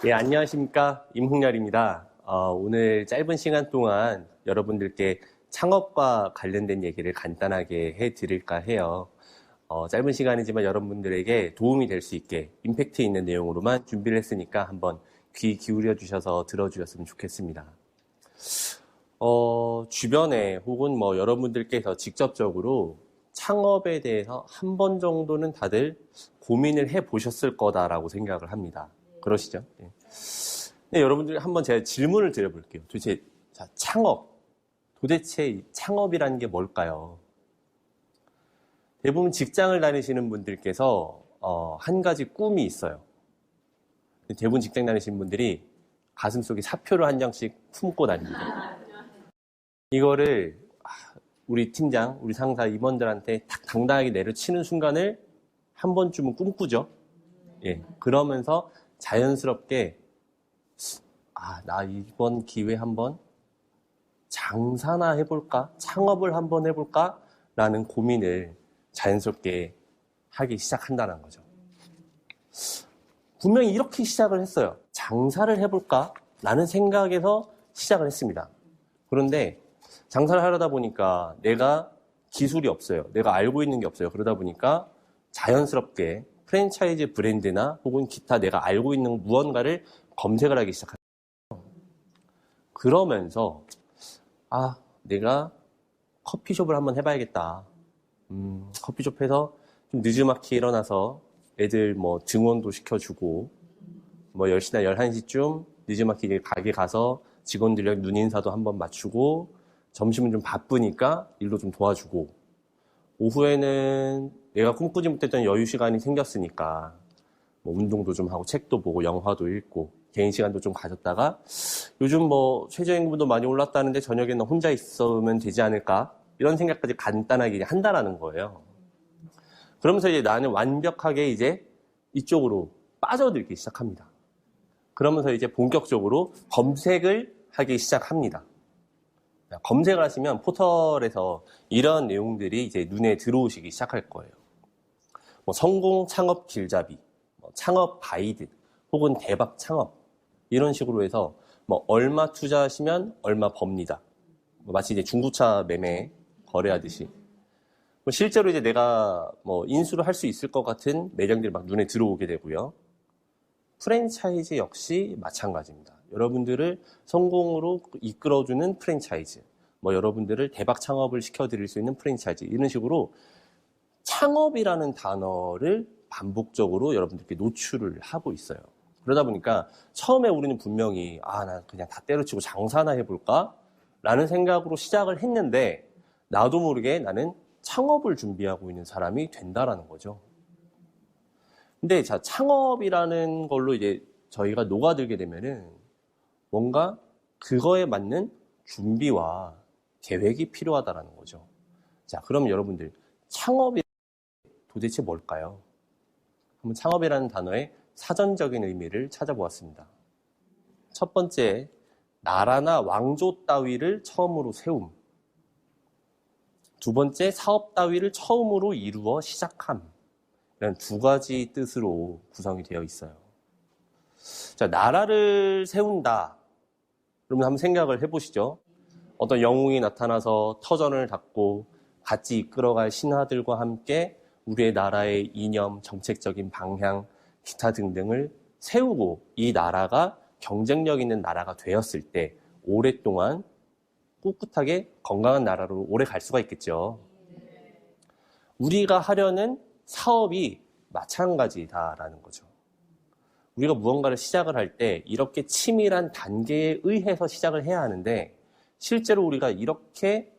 예, 안녕하십니까. 임흥렬입니다. 오늘 짧은 시간 동안 여러분들께 창업과 관련된 얘기를 간단하게 해드릴까 해요. 짧은 시간이지만 여러분들에게 도움이 될 수 있게 임팩트 있는 내용으로만 준비를 했으니까 한번 귀 기울여 주셔서 들어주셨으면 좋겠습니다. 주변에 혹은 여러분들께서 직접적으로 창업에 대해서 한 번 정도는 다들 고민을 해 보셨을 거다라고 생각을 합니다. 그러시죠? 네. 네, 여러분들 한번 제가 질문을 드려볼게요. 도대체 도대체 이 창업이라는 게 뭘까요? 대부분 직장을 다니시는 분들께서 한 가지 꿈이 있어요. 대부분 직장 다니시는 분들이 가슴속에 사표를 한 장씩 품고 다닙니다. 이거를 우리 팀장, 우리 상사, 임원들한테 딱 당당하게 내려치는 순간을 한 번쯤은 꿈꾸죠. 예, 그러면서 자연스럽게 나 이번 기회에 한번 장사나 해볼까? 창업을 한번 해볼까? 라는 고민을 자연스럽게 하기 시작한다는 거죠. 분명히 이렇게 시작을 했어요. 장사를 해볼까? 라는 생각에서 시작을 했습니다. 그런데 장사를 하려다 보니까 내가 기술이 없어요. 내가 알고 있는 게 없어요. 그러다 보니까 자연스럽게 프랜차이즈 브랜드나 혹은 기타 내가 알고 있는 무언가를 검색을 하기 시작합니다. 그러면서 내가 커피숍을 한번 해봐야겠다. 커피숍에서 좀 늦지막히 일어나서 애들 등원도 시켜주고 10시나 11시쯤 늦지막히 가게 가서 직원들이랑 눈인사도 한번 맞추고 점심은 좀 바쁘니까 일도 좀 도와주고 오후에는 내가 꿈꾸지 못했던 여유 시간이 생겼으니까 운동도 좀 하고 책도 보고 영화도 읽고 개인 시간도 좀 가졌다가 요즘 최저임금도 많이 올랐다는데 저녁에는 혼자 있으면 되지 않을까 이런 생각까지 간단하게 한다라는 거예요. 그러면서 이제 나는 완벽하게 이제 이쪽으로 빠져들기 시작합니다. 그러면서 이제 본격적으로 검색을 하기 시작합니다. 검색을 하시면 포털에서 이런 내용들이 이제 눈에 들어오시기 시작할 거예요. 성공 창업 길잡이, 창업 가이드, 혹은 대박 창업 이런 식으로 해서 얼마 투자하시면 얼마 법니다. 마치 이제 중고차 매매 거래하듯이 실제로 이제 내가 인수를 할 수 있을 것 같은 매장들이 막 눈에 들어오게 되고요. 프랜차이즈 역시 마찬가지입니다. 여러분들을 성공으로 이끌어주는 프랜차이즈, 여러분들을 대박 창업을 시켜드릴 수 있는 프랜차이즈 이런 식으로 창업이라는 단어를 반복적으로 여러분들께 노출을 하고 있어요. 그러다 보니까 처음에 우리는 분명히 나 그냥 다 때려치고 장사나 해볼까? 라는 생각으로 시작을 했는데 나도 모르게 나는 창업을 준비하고 있는 사람이 된다라는 거죠. 근데 창업이라는 걸로 이제 저희가 녹아들게 되면은 뭔가 그거에 맞는 준비와 계획이 필요하다라는 거죠. 그럼 여러분들 창업이 도대체 뭘까요? 한번 창업이라는 단어의 사전적인 의미를 찾아보았습니다. 첫 번째, 나라나 왕조 따위를 처음으로 세움. 두 번째, 사업 따위를 처음으로 이루어 시작함. 이런 두 가지 뜻으로 구성이 되어 있어요. 나라를 세운다. 그러면 한번 생각을 해보시죠. 어떤 영웅이 나타나서 터전을 닫고 같이 이끌어갈 신하들과 함께 우리의 나라의 이념, 정책적인 방향, 기타 등등을 세우고 이 나라가 경쟁력 있는 나라가 되었을 때 오랫동안 꿋꿋하게 건강한 나라로 오래 갈 수가 있겠죠. 우리가 하려는 사업이 마찬가지다라는 거죠. 우리가 무언가를 시작을 할 때 이렇게 치밀한 단계에 의해서 시작을 해야 하는데 실제로 우리가 이렇게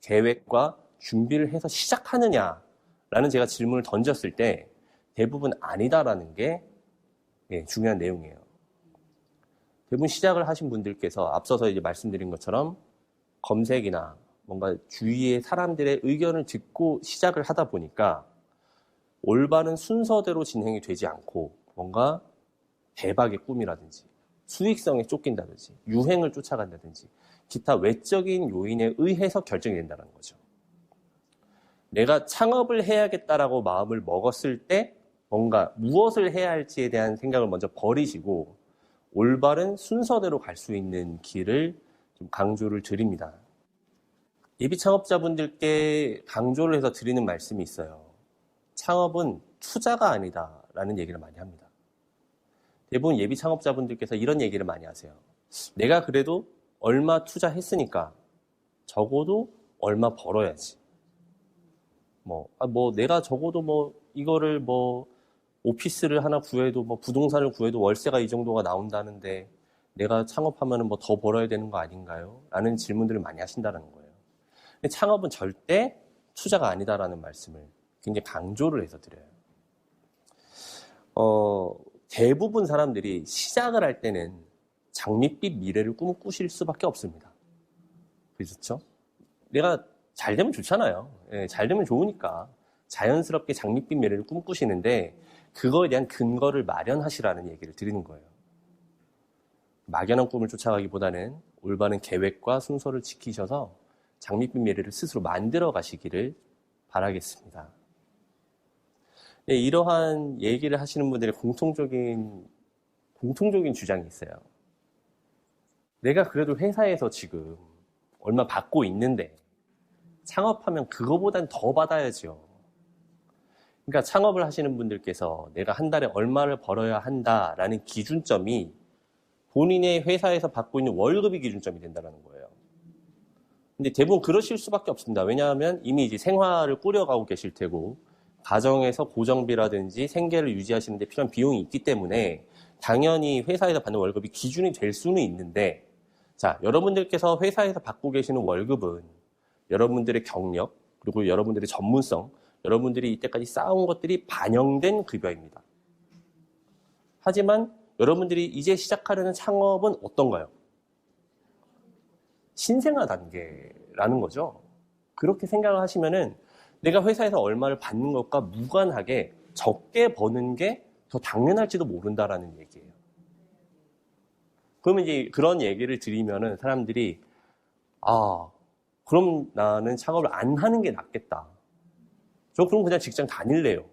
계획과 준비를 해서 시작하느냐라는 제가 질문을 던졌을 때 대부분 아니다라는 게 중요한 내용이에요. 대부분 시작을 하신 분들께서 앞서서 이제 말씀드린 것처럼 검색이나 뭔가 주위의 사람들의 의견을 듣고 시작을 하다 보니까 올바른 순서대로 진행이 되지 않고 뭔가 대박의 꿈이라든지 수익성에 쫓긴다든지 유행을 쫓아간다든지 기타 외적인 요인에 의해서 결정이 된다는 거죠. 내가 창업을 해야겠다라고 마음을 먹었을 때 뭔가 무엇을 해야 할지에 대한 생각을 먼저 버리시고 올바른 순서대로 갈 수 있는 길을 좀 강조를 드립니다. 예비 창업자분들께 강조를 해서 드리는 말씀이 있어요. 창업은 투자가 아니다라는 얘기를 많이 합니다. 대부분 예비 창업자분들께서 이런 얘기를 많이 하세요. 내가 그래도 얼마 투자했으니까 적어도 얼마 벌어야지. 내가 적어도 이거를 오피스를 하나 구해도 부동산을 구해도 월세가 이 정도가 나온다는데 내가 창업하면 더 벌어야 되는 거 아닌가요? 라는 질문들을 많이 하신다는 거예요. 근데 창업은 절대 투자가 아니다라는 말씀을 굉장히 강조를 해서 드려요. 대부분 사람들이 시작을 할 때는 장밋빛 미래를 꿈꾸실 수밖에 없습니다. 그렇죠? 내가 잘 되면 좋잖아요. 예, 잘 되면 좋으니까 자연스럽게 장밋빛 미래를 꿈꾸시는데 그거에 대한 근거를 마련하시라는 얘기를 드리는 거예요. 막연한 꿈을 쫓아가기보다는 올바른 계획과 순서를 지키셔서 장밋빛 미래를 스스로 만들어 가시기를 바라겠습니다. 네, 이러한 얘기를 하시는 분들의 공통적인 주장이 있어요. 내가 그래도 회사에서 지금 얼마 받고 있는데 창업하면 그거보단 더 받아야죠. 그러니까 창업을 하시는 분들께서 내가 한 달에 얼마를 벌어야 한다라는 기준점이 본인의 회사에서 받고 있는 월급이 기준점이 된다는 거예요. 근데 대부분 그러실 수밖에 없습니다. 왜냐하면 이미 이제 생활을 꾸려가고 계실 테고 가정에서 고정비라든지 생계를 유지하시는 데 필요한 비용이 있기 때문에 당연히 회사에서 받는 월급이 기준이 될 수는 있는데, 자, 여러분들께서 회사에서 받고 계시는 월급은 여러분들의 경력, 그리고 여러분들의 전문성, 여러분들이 이때까지 쌓아온 것들이 반영된 급여입니다. 하지만 여러분들이 이제 시작하려는 창업은 어떤가요? 신생아 단계라는 거죠. 그렇게 생각을 하시면은 내가 회사에서 얼마를 받는 것과 무관하게 적게 버는 게 더 당연할지도 모른다라는 얘기예요. 그러면 이제 그런 얘기를 드리면은 사람들이 그럼 나는 창업을 안 하는 게 낫겠다. 저 그럼 그냥 직장 다닐래요.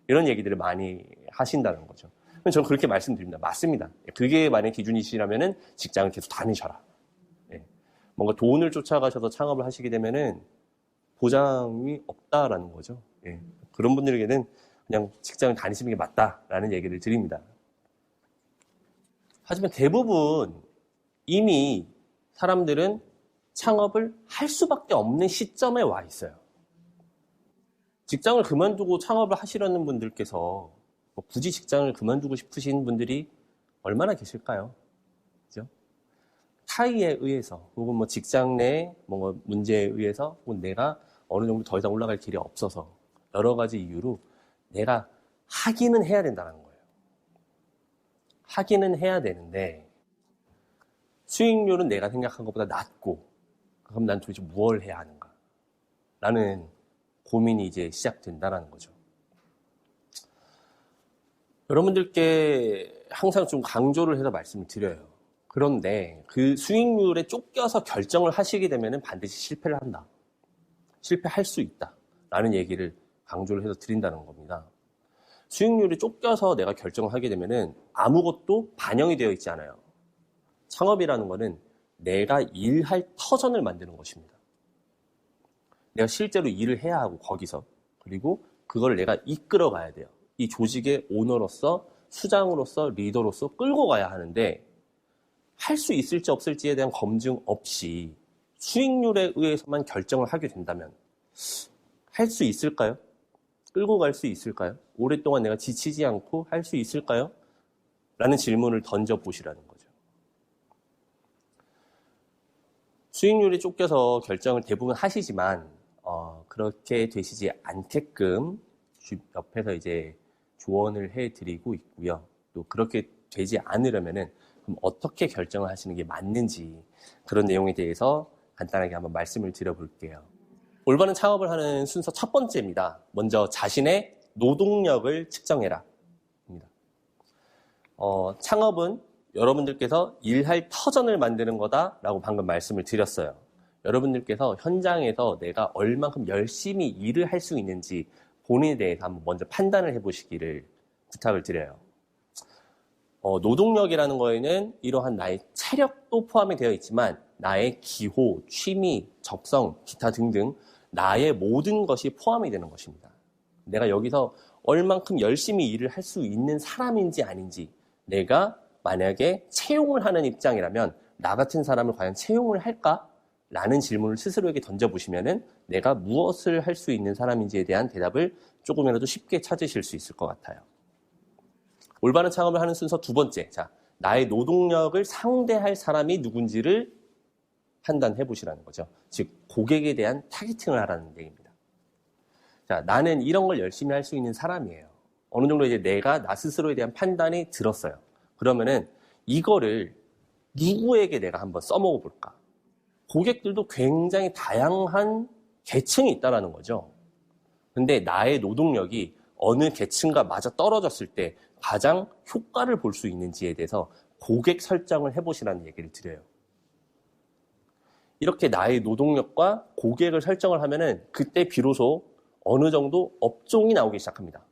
이런 얘기들을 많이 하신다는 거죠. 저는 그렇게 말씀드립니다. 맞습니다. 그게 만약 기준이시라면은 직장을 계속 다니셔라. 뭔가 돈을 쫓아가셔서 창업을 하시게 되면은 보장이 없다라는 거죠. 그런 분들에게는 그냥 직장을 다니시는 게 맞다라는 얘기를 드립니다. 하지만 대부분 이미 사람들은 창업을 할 수밖에 없는 시점에 와 있어요. 직장을 그만두고 창업을 하시려는 분들께서 굳이 직장을 그만두고 싶으신 분들이 얼마나 계실까요? 그죠? 타의에 의해서 혹은 직장 내 문제에 의해서 혹은 내가 어느 정도 더 이상 올라갈 길이 없어서 여러 가지 이유로 내가 하기는 해야 된다는 거예요. 하기는 해야 되는데 수익률은 내가 생각한 것보다 낮고 그럼 난 도대체 무엇을 해야 하는가? 라는 고민이 이제 시작된다는 거죠. 여러분들께 항상 좀 강조를 해서 말씀을 드려요. 그런데 그 수익률에 쫓겨서 결정을 하시게 되면 반드시 실패를 한다. 실패할 수 있다. 라는 얘기를 강조를 해서 드린다는 겁니다. 수익률에 쫓겨서 내가 결정을 하게 되면 아무것도 반영이 되어 있지 않아요. 창업이라는 거는 내가 일할 터전을 만드는 것입니다. 내가 실제로 일을 해야 하고 거기서 그리고 그걸 내가 이끌어 가야 돼요. 이 조직의 오너로서 수장으로서 리더로서 끌고 가야 하는데 할 수 있을지 없을지에 대한 검증 없이 수익률에 의해서만 결정을 하게 된다면 할 수 있을까요? 끌고 갈 수 있을까요? 오랫동안 내가 지치지 않고 할 수 있을까요? 라는 질문을 던져보시라는 거죠. 수익률에 쫓겨서 결정을 대부분 하시지만 그렇게 되시지 않게끔 옆에서 이제 조언을 해드리고 있고요. 또 그렇게 되지 않으려면은 그럼 어떻게 결정을 하시는 게 맞는지 그런 내용에 대해서 간단하게 한번 말씀을 드려볼게요. 올바른 창업을 하는 순서 첫 번째입니다. 먼저 자신의 노동력을 측정해라. 입니다. 창업은 여러분들께서 일할 터전을 만드는 거다라고 방금 말씀을 드렸어요. 여러분들께서 현장에서 내가 얼만큼 열심히 일을 할 수 있는지 본인에 대해서 한번 먼저 판단을 해보시기를 부탁을 드려요. 노동력이라는 거에는 이러한 나의 체력도 포함이 되어 있지만 나의 기호, 취미, 적성, 기타 등등 나의 모든 것이 포함이 되는 것입니다. 내가 여기서 얼만큼 열심히 일을 할 수 있는 사람인지 아닌지, 내가 만약에 채용을 하는 입장이라면 나 같은 사람을 과연 채용을 할까? 라는 질문을 스스로에게 던져보시면은 내가 무엇을 할 수 있는 사람인지에 대한 대답을 조금이라도 쉽게 찾으실 수 있을 것 같아요. 올바른 창업을 하는 순서 두 번째. 자, 나의 노동력을 상대할 사람이 누군지를 판단해 보시라는 거죠. 즉, 고객에 대한 타겟팅을 하라는 얘기입니다. 자, 나는 이런 걸 열심히 할 수 있는 사람이에요. 어느 정도 이제 내가 나 스스로에 대한 판단이 들었어요. 그러면은 이거를 누구에게 내가 한번 써먹어 볼까? 고객들도 굉장히 다양한 계층이 있다는 거죠. 근데 나의 노동력이 어느 계층과 맞아 떨어졌을 때 가장 효과를 볼 수 있는지에 대해서 고객 설정을 해보시라는 얘기를 드려요. 이렇게 나의 노동력과 고객을 설정을 하면은 그때 비로소 어느 정도 업종이 나오기 시작합니다.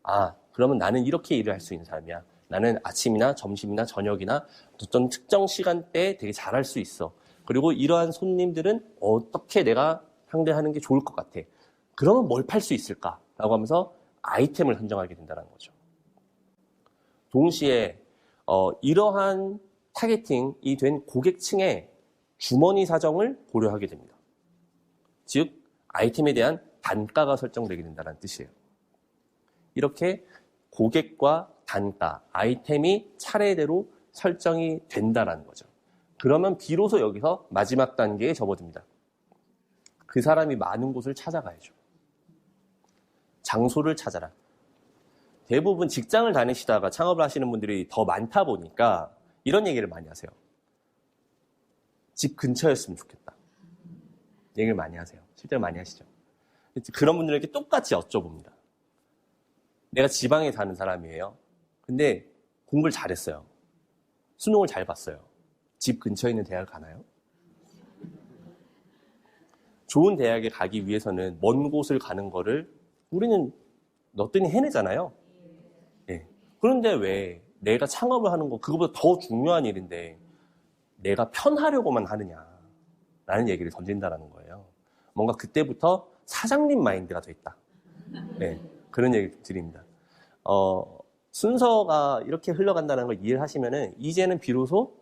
아, 그러면 나는 이렇게 일을 할 수 있는 사람이야. 나는 아침이나 점심이나 저녁이나 어떤 특정 시간대에 되게 잘할 수 있어. 그리고 이러한 손님들은 어떻게 내가 상대하는 게 좋을 것 같아. 그러면 뭘 팔 수 있을까? 라고 하면서 아이템을 선정하게 된다는 거죠. 동시에 이러한 타겟팅이 된 고객층의 주머니 사정을 고려하게 됩니다. 즉, 아이템에 대한 단가가 설정되게 된다는 뜻이에요. 이렇게 고객과 단가, 아이템이 차례대로 설정이 된다는 거죠. 그러면 비로소 여기서 마지막 단계에 접어듭니다. 그 사람이 많은 곳을 찾아가야죠. 장소를 찾아라. 대부분 직장을 다니시다가 창업을 하시는 분들이 더 많다 보니까 이런 얘기를 많이 하세요. 집 근처였으면 좋겠다. 얘기를 많이 하세요. 실제로 많이 하시죠. 그런 분들에게 똑같이 여쭤봅니다. 내가 지방에 사는 사람이에요. 근데 공부를 잘했어요. 수능을 잘 봤어요. 집 근처에 있는 대학을 가나요? 좋은 대학에 가기 위해서는 먼 곳을 가는 거를 우리는 너더니 해내잖아요. 예. 그런데 왜 내가 창업을 하는 거 그거보다 더 중요한 일인데 내가 편하려고만 하느냐라는 얘기를 던진다는 거예요. 뭔가 그때부터 사장님 마인드가 됐다. 네, 그런 얘기를 드립니다. 순서가 이렇게 흘러간다는 걸 이해를 하시면은 이제는 비로소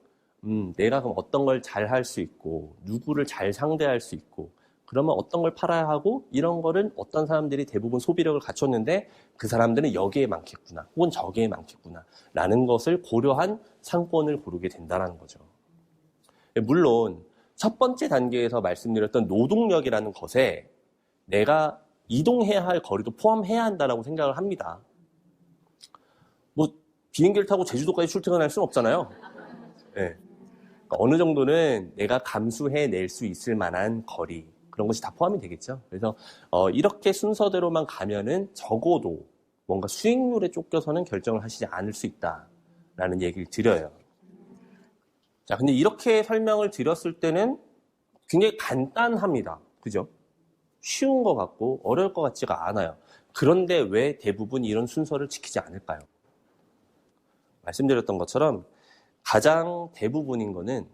내가 그럼 어떤 걸 잘 할 수 있고 누구를 잘 상대할 수 있고 그러면 어떤 걸 팔아야 하고 이런 거를 어떤 사람들이 대부분 소비력을 갖췄는데 그 사람들은 여기에 많겠구나 혹은 저기에 많겠구나 라는 것을 고려한 상권을 고르게 된다는 거죠. 물론 첫 번째 단계에서 말씀드렸던 노동력이라는 것에 내가 이동해야 할 거리도 포함해야 한다고 생각을 합니다. 뭐 비행기를 타고 제주도까지 출퇴근할 수는 없잖아요. 네. 그러니까 어느 정도는 내가 감수해낼 수 있을 만한 거리 그런 것이 다 포함이 되겠죠. 그래서 이렇게 순서대로만 가면은 적어도 뭔가 수익률에 쫓겨서는 결정을 하시지 않을 수 있다라는 얘기를 드려요. 자, 근데 이렇게 설명을 드렸을 때는 굉장히 간단합니다. 그죠? 쉬운 것 같고 어려울 것 같지가 않아요. 그런데 왜 대부분 이런 순서를 지키지 않을까요? 말씀드렸던 것처럼 가장 대부분인 거는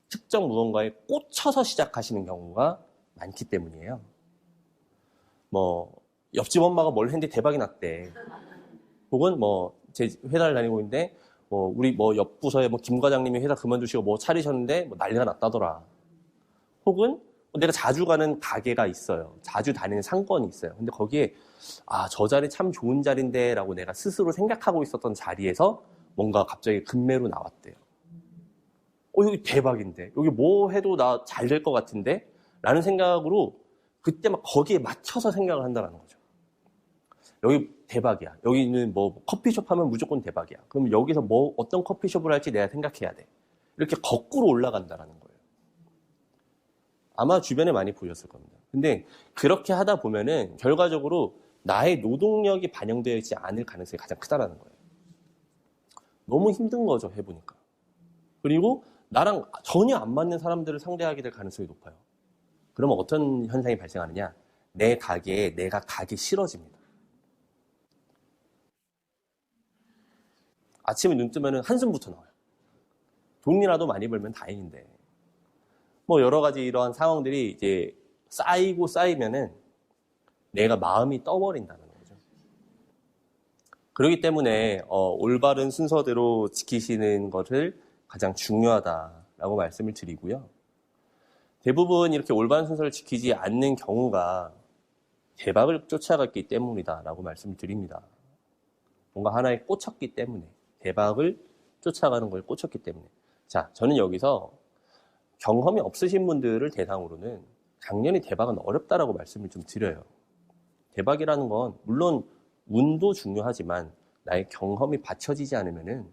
특정 무언가에 꽂혀서 시작하시는 경우가 많기 때문이에요. 뭐 옆집 엄마가 뭘 했는데 대박이 났대. 혹은 뭐 제 회사를 다니고 있는데 우리 옆 부서에 김 과장님이 회사 그만두시고 차리셨는데 난리가 났다더라. 혹은 내가 자주 가는 가게가 있어요. 자주 다니는 상권이 있어요. 근데 거기에 저 자리 참 좋은 자리인데 라고 내가 스스로 생각하고 있었던 자리에서 뭔가 갑자기 급매로 나왔대요. 여기 대박인데 여기 뭐 해도 나 잘 될 것 같은데 라는 생각으로 그때 막 거기에 맞춰서 생각을 한다는 거죠. 여기 대박이야. 여기는 커피숍 하면 무조건 대박이야. 그럼 여기서 어떤 커피숍을 할지 내가 생각해야 돼. 이렇게 거꾸로 올라간다는 거예요. 아마 주변에 많이 보셨을 겁니다. 근데 그렇게 하다 보면은 결과적으로 나의 노동력이 반영되어 있지 않을 가능성이 가장 크다라는 거예요. 너무 힘든 거죠, 해보니까. 그리고 나랑 전혀 안 맞는 사람들을 상대하게 될 가능성이 높아요. 그러면 어떤 현상이 발생하느냐? 내 가게에 내가 가기 싫어집니다. 아침에 눈 뜨면 한숨부터 나와요. 돈이라도 많이 벌면 다행인데. 뭐 여러 가지 이러한 상황들이 이제 쌓이고 쌓이면은 내가 마음이 떠버린다는 거죠. 그렇기 때문에 올바른 순서대로 지키시는 것을 가장 중요하다라고 말씀을 드리고요. 대부분 이렇게 올바른 순서를 지키지 않는 경우가 대박을 쫓아갔기 때문이다라고 말씀을 드립니다. 뭔가 하나에 꽂혔기 때문에, 대박을 쫓아가는 걸 꽂혔기 때문에. 자, 저는 여기서 경험이 없으신 분들을 대상으로는 당연히 대박은 어렵다라고 말씀을 좀 드려요. 대박이라는 건 물론 운도 중요하지만 나의 경험이 받쳐지지 않으면은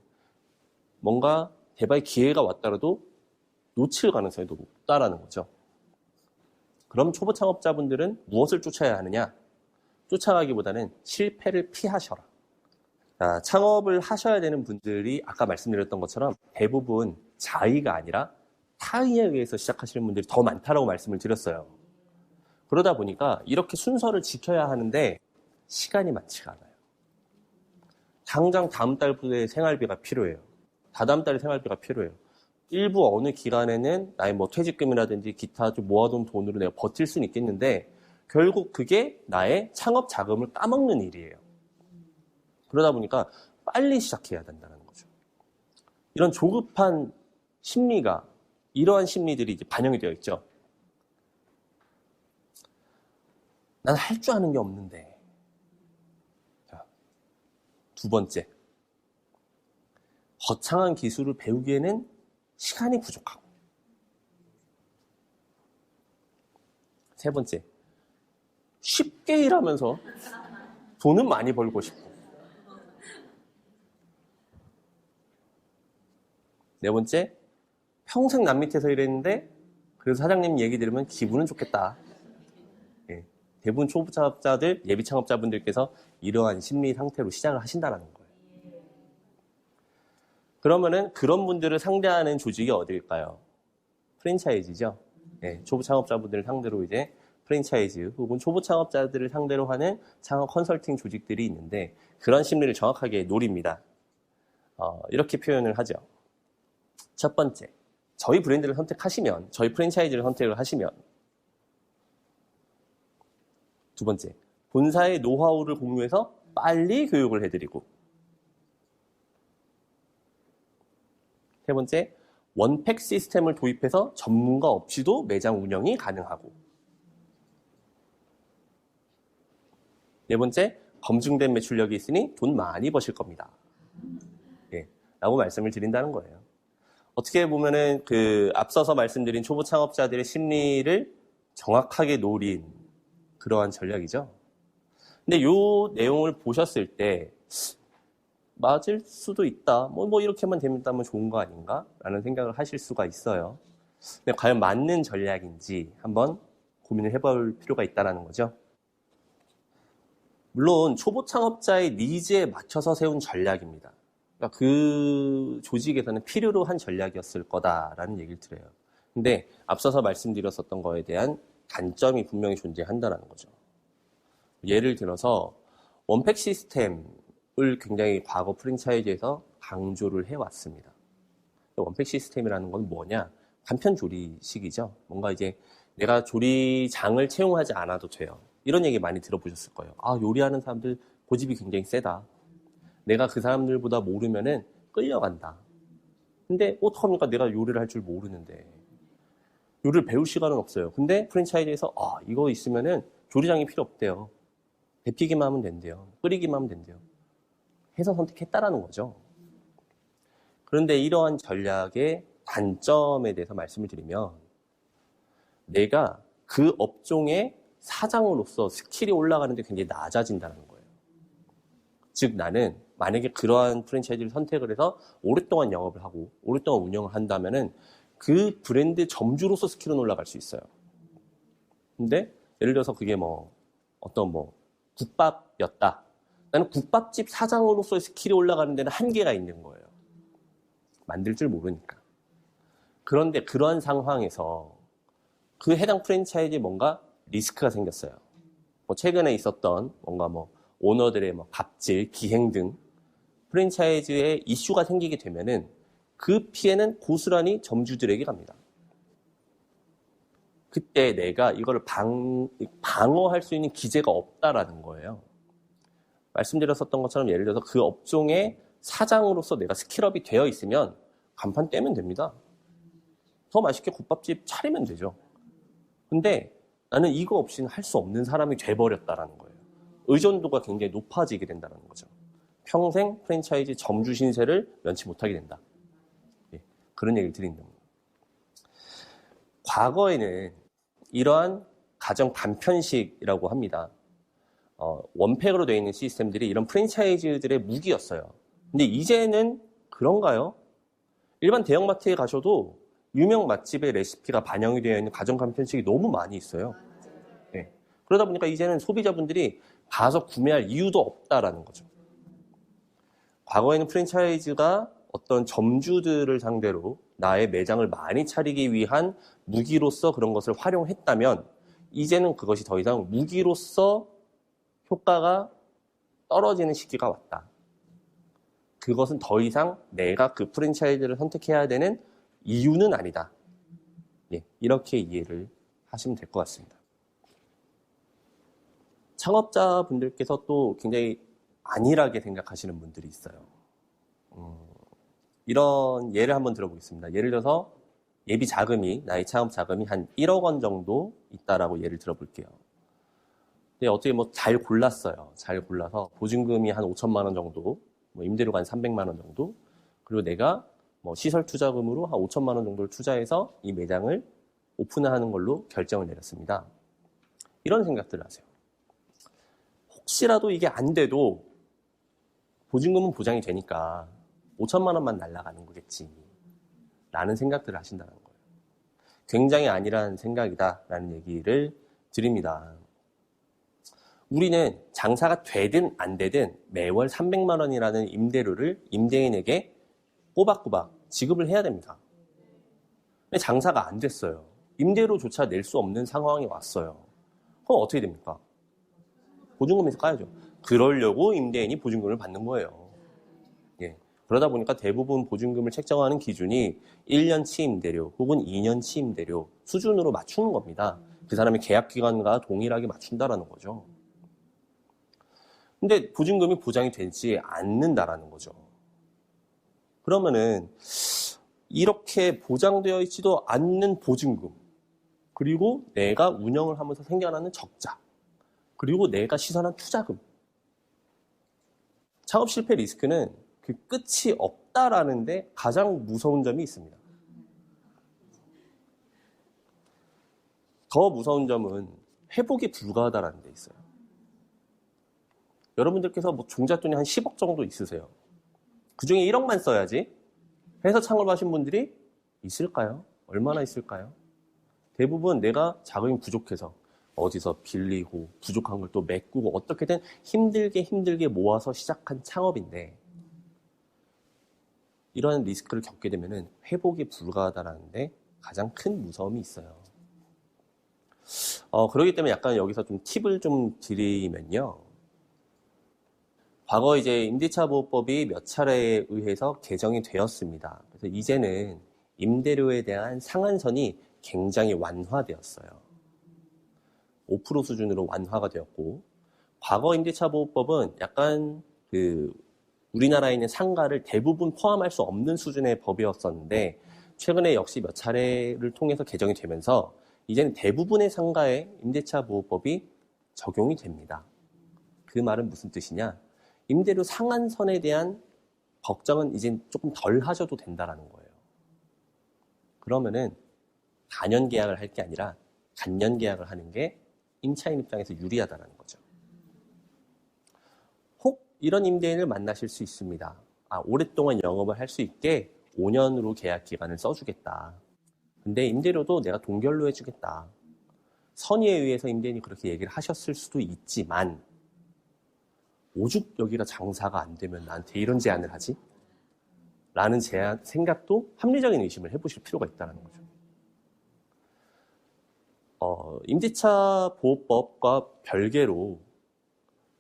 뭔가 대박의 기회가 왔더라도 놓칠 가능성이 더 높다라는 거죠. 그럼 초보 창업자분들은 무엇을 쫓아야 하느냐? 쫓아가기보다는 실패를 피하셔라. 자, 창업을 하셔야 되는 분들이 아까 말씀드렸던 것처럼 대부분 자의가 아니라 타의에 의해서 시작하시는 분들이 더 많다라고 말씀을 드렸어요. 그러다 보니까 이렇게 순서를 지켜야 하는데 시간이 많지가 않아요. 당장 다음 달부터의 생활비가 필요해요. 다다음 달에 생활비가 필요해요. 일부 어느 기간에는 나의 뭐 퇴직금이라든지 기타 좀 모아둔 돈으로 내가 버틸 수는 있겠는데 결국 그게 나의 창업 자금을 까먹는 일이에요. 그러다 보니까 빨리 시작해야 된다는 거죠. 이런 조급한 심리가, 이러한 심리들이 이제 반영이 되어 있죠. 난 할 줄 아는 게 없는데. 자, 두 번째. 거창한 기술을 배우기에는 시간이 부족하고. 세 번째. 쉽게 일하면서 돈은 많이 벌고 싶고. 네 번째. 평생 남 밑에서 일했는데 그래서 사장님 얘기 들으면 기분은 좋겠다. 예, 대부분 초보 창업자들, 예비 창업자분들께서 이러한 심리 상태로 시작을 하신다는 거예요. 그러면은 그런 분들을 상대하는 조직이 어디일까요? 프랜차이즈죠. 예, 초보 창업자분들을 상대로 이제 프랜차이즈 혹은 초보 창업자들을 상대로 하는 창업 컨설팅 조직들이 있는데 그런 심리를 정확하게 노립니다. 이렇게 표현을 하죠. 첫 번째. 저희 브랜드를 선택하시면, 저희 프랜차이즈를 선택을 하시면, 두 번째, 본사의 노하우를 공유해서 빨리 교육을 해드리고, 세 번째, 원팩 시스템을 도입해서 전문가 없이도 매장 운영이 가능하고, 네 번째, 검증된 매출력이 있으니 돈 많이 버실 겁니다. 예, 라고 말씀을 드린다는 거예요. 어떻게 보면은 앞서서 말씀드린 초보 창업자들의 심리를 정확하게 노린 그러한 전략이죠. 근데 이 내용을 보셨을 때 맞을 수도 있다. 뭐 이렇게만 되면 좋은 거 아닌가? 라는 생각을 하실 수가 있어요. 근데 과연 맞는 전략인지 한번 고민을 해볼 필요가 있다는 거죠. 물론 초보 창업자의 니즈에 맞춰서 세운 전략입니다. 그러니까 그 조직에서는 필요로 한 전략이었을 거다라는 얘기를 드려요. 근데 앞서서 말씀드렸었던 거에 대한 단점이 분명히 존재한다는 거죠. 예를 들어서 원팩 시스템을 굉장히 과거 프랜차이즈에서 강조를 해왔습니다. 원팩 시스템이라는 건 뭐냐? 간편 조리식이죠. 뭔가 이제 내가 조리장을 채용하지 않아도 돼요. 이런 얘기 많이 들어보셨을 거예요. 아, 요리하는 사람들 고집이 굉장히 세다. 내가 그 사람들보다 모르면은 끌려간다. 근데 어떡합니까? 내가 요리를 할 줄 모르는데. 요리를 배울 시간은 없어요. 근데 프랜차이즈에서 이거 있으면은 조리장이 필요 없대요. 데피기만 하면 된대요. 끓이기만 하면 된대요. 해서 선택했다라는 거죠. 그런데 이러한 전략의 단점에 대해서 말씀을 드리면 내가 그 업종의 사장으로서 스킬이 올라가는 데 굉장히 낮아진다는 거예요. 즉 나는 만약에 그러한 프랜차이즈를 선택을 해서 오랫동안 영업을 하고 오랫동안 운영을 한다면은 그 브랜드 점주로서 스킬은 올라갈 수 있어요. 근데 예를 들어서 그게 국밥이었다. 나는 국밥집 사장으로서의 스킬이 올라가는 데는 한계가 있는 거예요. 만들 줄 모르니까. 그런데 그러한 상황에서 그 해당 프랜차이즈에 뭔가 리스크가 생겼어요. 최근에 있었던 뭔가 오너들의 갑질, 기행 등 프랜차이즈에 이슈가 생기게 되면은 그 피해는 고스란히 점주들에게 갑니다. 그때 내가 이거를 방어할 수 있는 기재가 없다라는 거예요. 말씀드렸었던 것처럼 예를 들어서 그 업종의 사장으로서 내가 스킬업이 되어 있으면 간판 떼면 됩니다. 더 맛있게 국밥집 차리면 되죠. 근데 나는 이거 없이는 할 수 없는 사람이 돼버렸다라는 거예요. 의존도가 굉장히 높아지게 된다는 거죠. 평생 프랜차이즈 점주 신세를 면치 못하게 된다. 예, 그런 얘기를 드린다. 과거에는 이러한 가정 단편식이라고 합니다. 원팩으로 되어 있는 시스템들이 이런 프랜차이즈들의 무기였어요. 근데 이제는 그런가요? 일반 대형마트에 가셔도 유명 맛집의 레시피가 반영이 되어 있는 가정 간편식이 너무 많이 있어요. 네. 그러다 보니까 이제는 소비자분들이 가서 구매할 이유도 없다라는 거죠. 과거에는 프랜차이즈가 어떤 점주들을 상대로 나의 매장을 많이 차리기 위한 무기로서 그런 것을 활용했다면 이제는 그것이 더 이상 무기로서 효과가 떨어지는 시기가 왔다. 그것은 더 이상 내가 그 프랜차이즈를 선택해야 되는 이유는 아니다. 예, 이렇게 이해를 하시면 될 것 같습니다. 창업자분들께서 또 굉장히 안일하게 생각하시는 분들이 있어요. 이런 예를 한번 들어보겠습니다. 예를 들어서 예비 자금이, 나의 창업 자금이 한 1억 원 정도 있다라고 예를 들어볼게요. 근데 어떻게 잘 골랐어요. 잘 골라서 보증금이 한 5천만 원 정도, 임대료가 한 300만 원 정도, 그리고 내가 시설 투자금으로 한 5천만 원 정도를 투자해서 이 매장을 오픈하는 걸로 결정을 내렸습니다. 이런 생각들을 하세요. 혹시라도 이게 안 돼도 보증금은 보장이 되니까 5천만 원만 날아가는 거겠지 라는 생각들을 하신다는 거예요. 굉장히 안일한 생각이다라는 얘기를 드립니다. 우리는 장사가 되든 안 되든 매월 300만 원이라는 임대료를 임대인에게 꼬박꼬박 지급을 해야 됩니다. 근데 장사가 안 됐어요. 임대료조차 낼 수 없는 상황이 왔어요. 그럼 어떻게 됩니까? 보증금에서 까야죠. 그러려고 임대인이 보증금을 받는 거예요. 예. 그러다 보니까 대부분 보증금을 책정하는 기준이 1년치 임대료 혹은 2년치 임대료 수준으로 맞추는 겁니다. 그 사람의 계약기간과 동일하게 맞춘다라는 거죠. 근데 보증금이 보장이 되지 않는다라는 거죠. 그러면은 이렇게 보장되어 있지도 않는 보증금, 그리고 내가 운영을 하면서 생겨나는 적자, 그리고 내가 시선한 투자금. 창업 실패 리스크는 그 끝이 없다라는 데 가장 무서운 점이 있습니다. 더 무서운 점은 회복이 불가하다라는 데 있어요. 여러분들께서 종잣돈이 한 10억 정도 있으세요. 그 중에 1억만 써야지 해서 창업하신 분들이 있을까요? 얼마나 있을까요? 대부분 내가 자금이 부족해서 어디서 빌리고 부족한 걸 또 메꾸고 어떻게든 힘들게 모아서 시작한 창업인데 이런 리스크를 겪게 되면 회복이 불가하다는 데 가장 큰 무서움이 있어요. 그렇기 때문에 약간 여기서 좀 팁을 좀 드리면요. 과거 이제 임대차 보호법이 몇 차례에 의해서 개정이 되었습니다. 그래서 이제는 임대료에 대한 상한선이 굉장히 완화되었어요. 5% 수준으로 완화가 되었고, 과거 임대차 보호법은 약간 우리나라에 있는 상가를 대부분 포함할 수 없는 수준의 법이었었는데, 최근에 역시 몇 차례를 통해서 개정이 되면서 이제는 대부분의 상가에 임대차 보호법이 적용이 됩니다. 그 말은 무슨 뜻이냐? 임대료 상한선에 대한 걱정은 이제 조금 덜 하셔도 된다라는 거예요. 그러면은 단연 계약을 할 게 아니라 단년 계약을 하는 게 임차인 입장에서 유리하다는 거죠. 혹 이런 임대인을 만나실 수 있습니다. 오랫동안 영업을 할 수 있게 5년으로 계약 기간을 써주겠다. 근데 임대료도 내가 동결로 해주겠다. 선의에 의해서 임대인이 그렇게 얘기를 하셨을 수도 있지만 오죽 여기가 장사가 안 되면 나한테 이런 제안을 하지? 라는 생각도 합리적인 의심을 해보실 필요가 있다는 거죠. 임대차 보호법과 별개로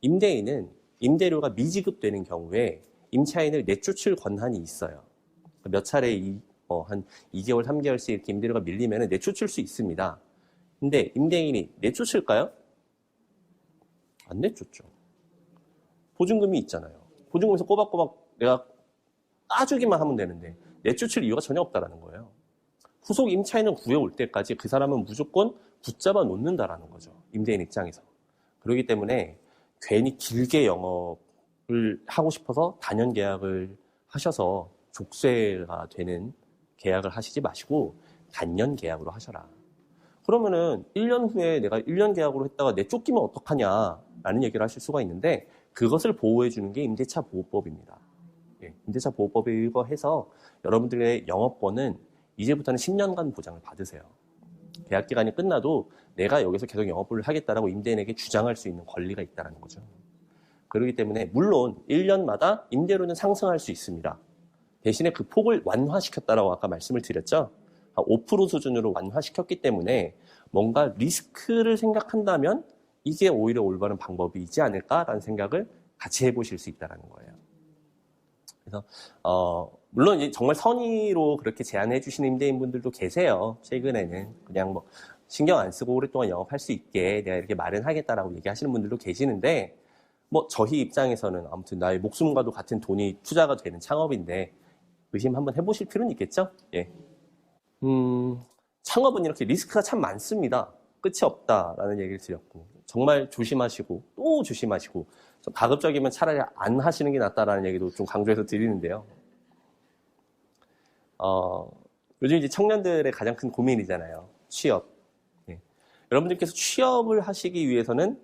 임대인은 임대료가 미지급되는 경우에 임차인을 내쫓을 권한이 있어요. 몇 차례 한 2개월, 3개월씩 이렇게 임대료가 밀리면 내쫓을 수 있습니다. 근데 임대인이 내쫓을까요? 안 내쫓죠. 보증금이 있잖아요. 보증금에서 꼬박꼬박 내가 까주기만 하면 되는데 내쫓을 이유가 전혀 없다라는 거예요. 후속 임차인을 구해올 때까지 그 사람은 무조건 붙잡아 놓는다라는 거죠. 임대인 입장에서. 그렇기 때문에 괜히 길게 영업을 하고 싶어서 단연 계약을 하셔서 족쇄가 되는 계약을 하시지 마시고 단년 계약으로 하셔라. 그러면은 1년 후에 내가 1년 계약으로 했다가 내쫓기면 어떡하냐라는 얘기를 하실 수가 있는데 그것을 보호해주는 게 임대차 보호법입니다. 예, 임대차 보호법에 의거해서 여러분들의 영업권은 이제부터는 10년간 보장을 받으세요. 계약 기간이 끝나도 내가 여기서 계속 영업을 하겠다라고 임대인에게 주장할 수 있는 권리가 있다는 거죠. 그렇기 때문에 물론 1년마다 임대료는 상승할 수 있습니다. 대신에 그 폭을 완화시켰다라고 아까 말씀을 드렸죠. 5% 수준으로 완화시켰기 때문에 뭔가 리스크를 생각한다면 이게 오히려 올바른 방법이지 않을까라는 생각을 같이 해보실 수 있다는 거예요. 그래서 물론 이제 정말 선의로 그렇게 제안해 주시는 임대인분들도 계세요. 최근에는 그냥 뭐 신경 안 쓰고 오랫동안 영업할 수 있게 내가 이렇게 마련하겠다라고 얘기하시는 분들도 계시는데 뭐 저희 입장에서는 아무튼 나의 목숨과도 같은 돈이 투자가 되는 창업인데 의심 한번 해보실 필요는 있겠죠? 예. 창업은 이렇게 리스크가 참 많습니다. 끝이 없다라는 얘기를 드렸고 정말 조심하시고 또 조심하시고 가급적이면 차라리 안 하시는 게 낫다라는 얘기도 좀 강조해서 드리는데요. 요즘 이제 청년들의 가장 큰 고민이잖아요. 취업. 예. 여러분들께서 취업을 하시기 위해서는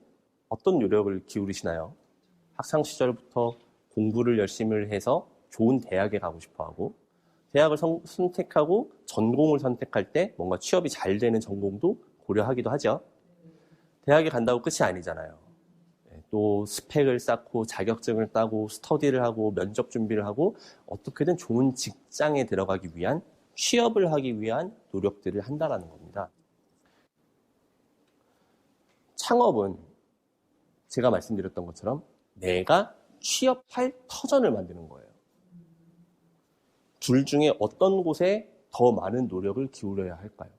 어떤 노력을 기울이시나요? 학창 시절부터 공부를 열심히 해서 좋은 대학에 가고 싶어 하고 대학을 선택하고 전공을 선택할 때 뭔가 취업이 잘 되는 전공도 고려하기도 하죠. 대학에 간다고 끝이 아니잖아요. 또 스펙을 쌓고 자격증을 따고 스터디를 하고 면접 준비를 하고 어떻게든 좋은 직장에 들어가기 위한 취업을 하기 위한 노력들을 한다는 겁니다. 창업은 제가 말씀드렸던 것처럼 내가 취업할 터전을 만드는 거예요. 둘 중에 어떤 곳에 더 많은 노력을 기울여야 할까요?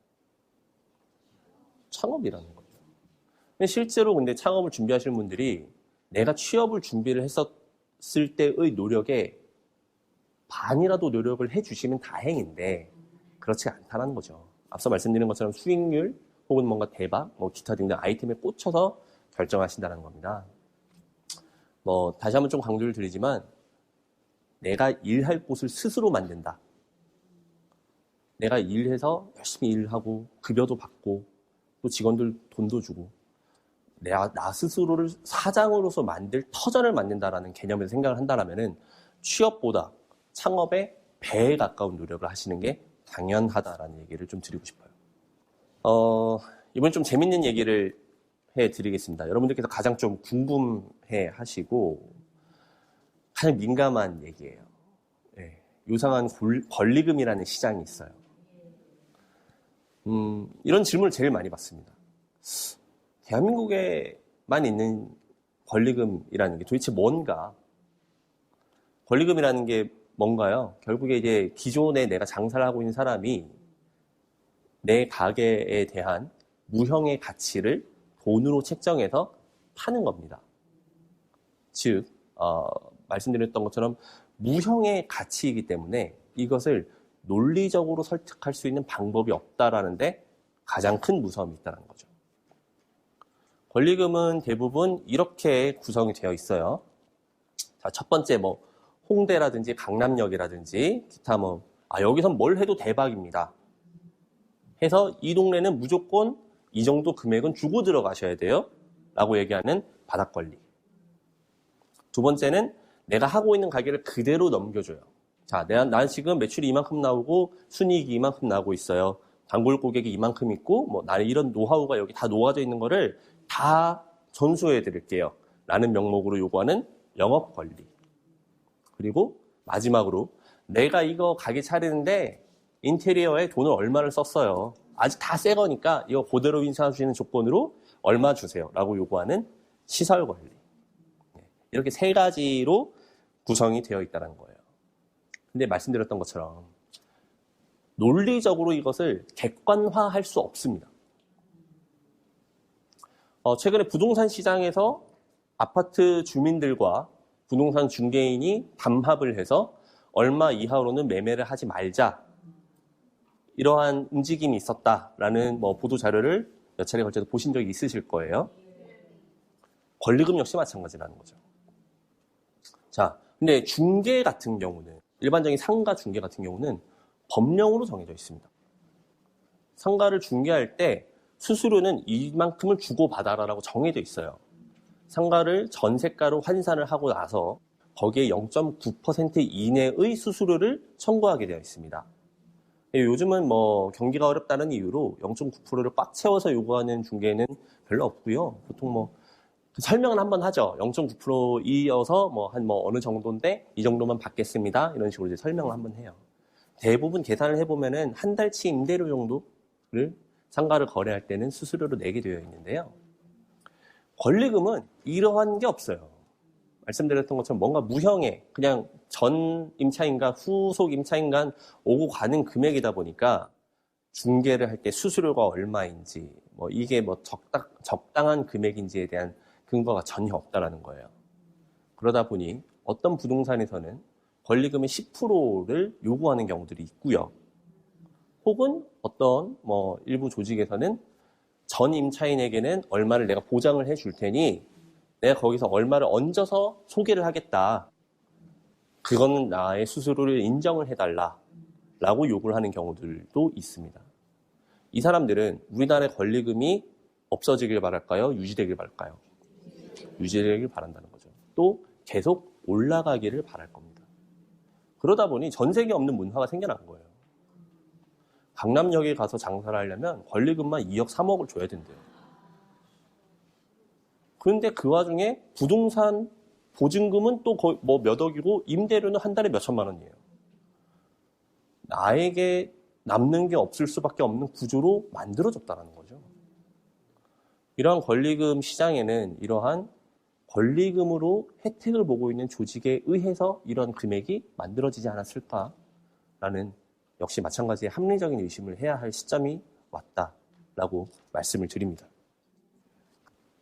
창업이라는 거죠. 근데 실제로 근데 창업을 준비하시는 분들이 내가 취업을 준비를 했었을 때의 노력에 반이라도 노력을 해주시면 다행인데 그렇지 않다는 거죠. 앞서 말씀드린 것처럼 수익률 혹은 뭔가 대박, 뭐 기타 등등 아이템에 꽂혀서 결정하신다는 겁니다. 뭐 다시 한번 좀 강조를 드리지만 내가 일할 곳을 스스로 만든다. 내가 일해서 열심히 일하고 급여도 받고 또 직원들 돈도 주고 나 스스로를 사장으로서 만들 터전을 만든다라는 개념에서 생각을 한다라면은 취업보다 창업에 배에 가까운 노력을 하시는 게 당연하다라는 얘기를 좀 드리고 싶어요. 이번에 좀 재밌는 얘기를 해드리겠습니다. 여러분들께서 가장 좀 궁금해 하시고 가장 민감한 얘기예요. 네. 요상한 권리금이라는 시장이 있어요. 이런 질문을 제일 많이 받습니다. 대한민국에만 있는 권리금이라는 게 도대체 뭔가? 권리금이라는 게 뭔가요? 결국에 이제 기존에 내가 장사를 하고 있는 사람이 내 가게에 대한 무형의 가치를 돈으로 책정해서 파는 겁니다. 즉, 말씀드렸던 것처럼 무형의 가치이기 때문에 이것을 논리적으로 설득할 수 있는 방법이 없다라는데 가장 큰 무서움이 있다는 거죠. 권리금은 대부분 이렇게 구성이 되어 있어요. 자, 첫 번째 홍대라든지 강남역이라든지 기타 여기선 뭘 해도 대박입니다. 해서 이 동네는 무조건 이 정도 금액은 주고 들어가셔야 돼요. 라고 얘기하는 바닥 권리. 두 번째는 내가 하고 있는 가게를 그대로 넘겨줘요. 자, 난 지금 매출이 이만큼 나오고 순이익이 이만큼 나오고 있어요. 단골 고객이 이만큼 있고 나는 이런 노하우가 여기 다 놓아져 있는 거를 다 전수해 드릴게요. 라는 명목으로 요구하는 영업 권리. 그리고 마지막으로 내가 이거 가게 차리는데 인테리어에 돈을 얼마를 썼어요. 아직 다 새 거니까 이거 그대로 인사해 주시는 조건으로 얼마 주세요. 라고 요구하는 시설 권리. 이렇게 세 가지로 구성이 되어 있다는 거예요. 근데 말씀드렸던 것처럼 논리적으로 이것을 객관화할 수 없습니다. 최근에 부동산 시장에서 아파트 주민들과 부동산 중개인이 담합을 해서 얼마 이하로는 매매를 하지 말자, 이러한 움직임이 있었다라는 보도 자료를 몇 차례 걸쳐서 보신 적이 있으실 거예요. 권리금 역시 마찬가지라는 거죠. 자, 근데 중개 같은 경우는, 일반적인 상가 중개 같은 경우는 법령으로 정해져 있습니다. 상가를 중개할 때 수수료는 이만큼을 주고받아라라고 정해져 있어요. 상가를 전세가로 환산을 하고 나서 거기에 0.9% 이내의 수수료를 청구하게 되어 있습니다. 요즘은 경기가 어렵다는 이유로 0.9%를 꽉 채워서 요구하는 중개는 별로 없고요. 보통 설명은 한번 하죠. 0.9%이어서 어느 정도인데 이 정도만 받겠습니다. 이런 식으로 이제 설명을 한번 해요. 대부분 계산을 해보면은 한 달치 임대료 정도를 상가를 거래할 때는 수수료로 내게 되어 있는데요. 권리금은 이러한 게 없어요. 말씀드렸던 것처럼 뭔가 무형의 그냥 전 임차인과 후속 임차인간 오고 가는 금액이다 보니까 중개를 할 때 수수료가 얼마인지 이게 적당한 금액인지에 대한 근거가 전혀 없다라는 거예요. 그러다 보니 어떤 부동산에서는 권리금의 10%를 요구하는 경우들이 있고요. 혹은 어떤 일부 조직에서는 전 임차인에게는 얼마를 내가 보장을 해줄 테니 내가 거기서 얼마를 얹어서 소개를 하겠다. 그거는 나의 수수료를 인정을 해달라라고 요구를 하는 경우들도 있습니다. 이 사람들은 우리나라의 권리금이 없어지길 바랄까요? 유지되길 바랄까요? 유지되길 바란다는 거죠. 또 계속 올라가기를 바랄 겁니다. 그러다 보니 전 세계 없는 문화가 생겨난 거예요. 강남역에 가서 장사를 하려면 권리금만 2억, 3억을 줘야 된대요. 그런데 그 와중에 부동산 보증금은 또 거의 몇 억이고 임대료는 한 달에 몇 천만 원이에요. 나에게 남는 게 없을 수밖에 없는 구조로 만들어졌다는 거죠. 이러한 권리금 시장에는 이러한 권리금으로 혜택을 보고 있는 조직에 의해서 이런 금액이 만들어지지 않았을까라는 역시 마찬가지의 합리적인 의심을 해야 할 시점이 왔다라고 말씀을 드립니다.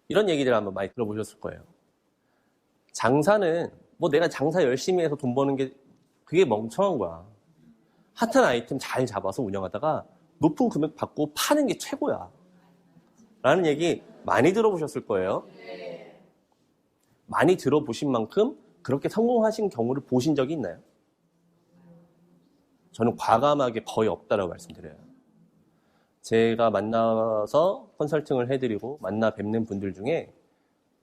이런 얘기들 한번 많이 들어보셨을 거예요. 장사는 내가 장사 열심히 해서 돈 버는 게 그게 멍청한 거야. 핫한 아이템 잘 잡아서 운영하다가 높은 금액 받고 파는 게 최고야. 라는 얘기 많이 들어보셨을 거예요. 많이 들어보신 만큼 그렇게 성공하신 경우를 보신 적이 있나요? 저는 과감하게 거의 없다라고 말씀드려요. 제가 만나서 컨설팅을 해드리고 만나 뵙는 분들 중에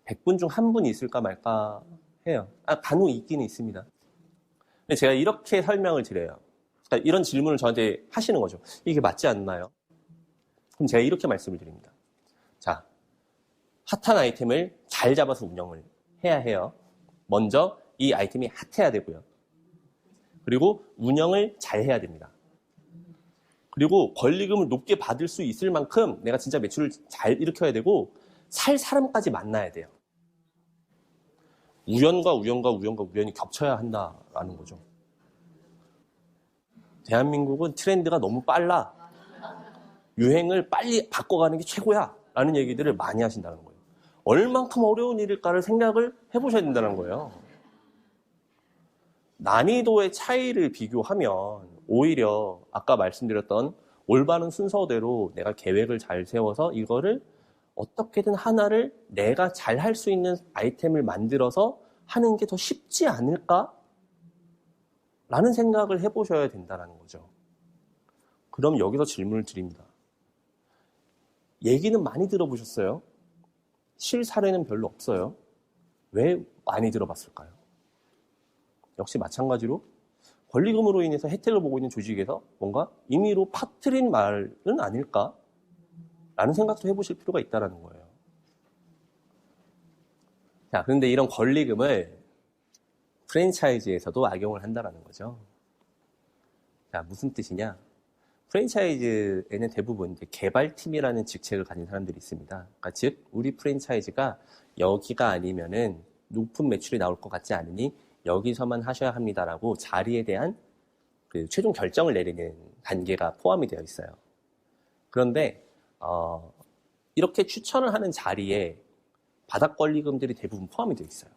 100분 중 한 분이 있을까 말까 해요. 간혹 있기는 있습니다. 근데 제가 이렇게 설명을 드려요. 그러니까 이런 질문을 저한테 하시는 거죠. 이게 맞지 않나요? 그럼 제가 이렇게 말씀을 드립니다. 자, 핫한 아이템을 잘 잡아서 운영을 해야 해요. 먼저 이 아이템이 핫해야 되고요. 그리고 운영을 잘 해야 됩니다. 그리고 권리금을 높게 받을 수 있을 만큼 내가 진짜 매출을 잘 일으켜야 되고 살 사람까지 만나야 돼요. 우연과 우연이 겹쳐야 한다라는 거죠. 대한민국은 트렌드가 너무 빨라. 유행을 빨리 바꿔가는 게 최고야. 라는 얘기들을 많이 하신다는 거예요. 얼만큼 어려운 일일까를 생각을 해보셔야 된다는 거예요. 난이도의 차이를 비교하면 오히려 아까 말씀드렸던 올바른 순서대로 내가 계획을 잘 세워서 이거를 어떻게든 하나를 내가 잘 할 수 있는 아이템을 만들어서 하는 게 더 쉽지 않을까? 라는 생각을 해보셔야 된다는 거죠. 그럼 여기서 질문을 드립니다. 얘기는 많이 들어보셨어요? 실사례는 별로 없어요. 왜 많이 들어봤을까요? 역시 마찬가지로 권리금으로 인해서 혜택을 보고 있는 조직에서 뭔가 임의로 퍼뜨린 말은 아닐까? 라는 생각도 해보실 필요가 있다는 거예요. 자, 그런데 이런 권리금을 프랜차이즈에서도 악용을 한다는 거죠. 자, 무슨 뜻이냐? 프랜차이즈에는 대부분 이제 개발팀이라는 직책을 가진 사람들이 있습니다. 그러니까 즉, 우리 프랜차이즈가 여기가 아니면은 높은 매출이 나올 것 같지 않으니 여기서만 하셔야 합니다라고 자리에 대한 그 최종 결정을 내리는 단계가 포함이 되어 있어요. 그런데 이렇게 추천을 하는 자리에 바닥권리금들이 대부분 포함이 되어 있어요.